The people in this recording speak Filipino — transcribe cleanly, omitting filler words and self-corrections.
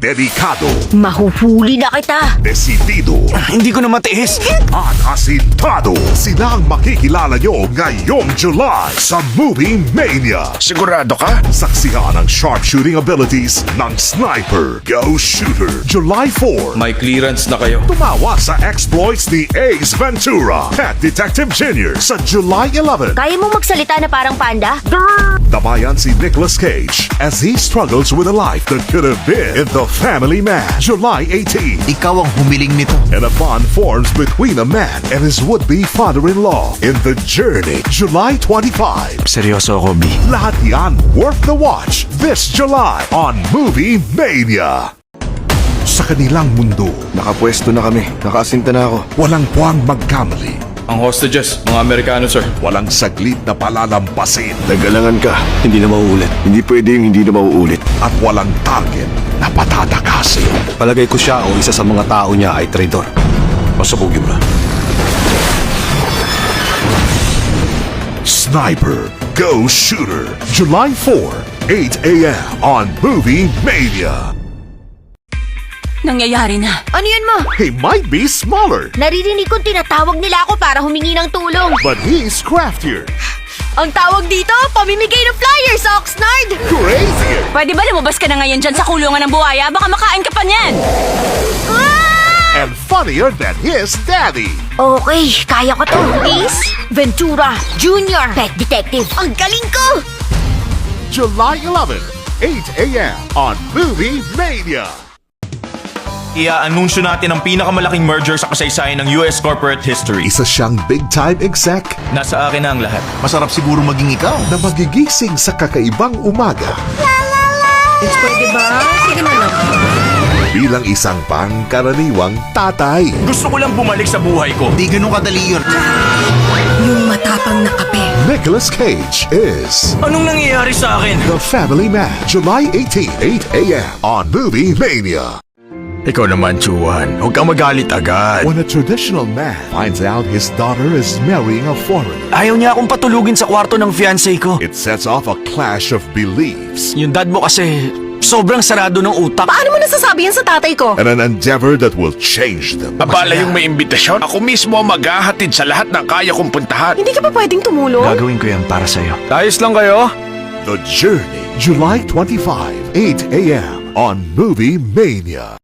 Delikado, Mahuhuli na kita! desidido, Hindi ko na matiis. at asintado. Sila ang makikilala nyo ngayong July sa Movie Mania. Sigurado ka? Saksihan ang sharpshooting abilities ng Sniper Go Shooter. July 4. May clearance na kayo. Tumawa sa exploits ni Ace Ventura, Pet Detective Jr. sa July 11. Kaya mo magsalita na parang panda? Dabayan si Nicolas Cage as he struggles with a life that could have been in The Family Man. July 18. Ikaw ang humiling nito. And a bond forms between a man and his would-be father-in-law in The Journey. July 25. Seryoso ako, B. Lahat yan worth the watch this July on Movie Mania. Sa kanilang mundo, Nakapwesto na kami. Nakasinta na ako. walang puwang magkamali. Ang hostages, mga Amerikano, sir. Walang saglit na palalampasin. Nagalangan ka. Hindi na mauulit. Hindi pwedeng hindi na mauulit. At walang target na patatakasin. Palagay ko siya o isa sa mga tao niya ay traitor. Pasabugin mo na. Sniper Go Shooter. July 4, 8 a.m. on Movie Mania. Nangyayari na. Ano yun mo? He might be smaller, Naririnig kong tinatawag nila ako para humingi ng tulong. but he's craftier, Ang tawag dito, pamimigay ng flyers, Oxnard! crazier, Pwede ba lumabas ka na ngayon dyan sa kulungan ng buhaya? Baka makain ka pa niyan. and funnier than his daddy. Okay, kaya ko to. Ace Ventura Jr. Pet Detective. Ang galing ko! July 11, 8 a.m. on Movie Mania. Ia-anunsyo natin ang pinakamalaking merger sa kasaysayan ng US corporate history. Isa siyang big-time exec Nasa akin na ang lahat. Masarap siguro maging ikaw. na magigising sa kakaibang umaga Pwede ba? Sige na lang. bilang isang pangkaraniwang tatay. Gusto ko lang bumalik sa buhay ko. Di ganun kadali yun. Yung matapang na kape. Nicolas Cage is Anong nangyayari sa akin? The Family Man. July 18, 8 a.m. on Movie Mania. Ikaw naman, Chuan. Huwag kang magalit agad. When a traditional man finds out his daughter is marrying a foreigner, Ayaw niya akong patulugin sa kwarto ng fiancé ko. it sets off a clash of beliefs Yung dad mo kasi sobrang sarado ng utak. Paano mo nasasabi yan sa tatay ko? and an endeavor that will change them. Abala yung may imbitasyon. Ako mismo ang maghahatid sa lahat ng kaya kong puntahan. Hindi ka pa pwedeng tumulong? Gagawin ko yan para sa'yo. Ayos lang kayo? The Journey. July 25, 8 a.m. on Movie Mania.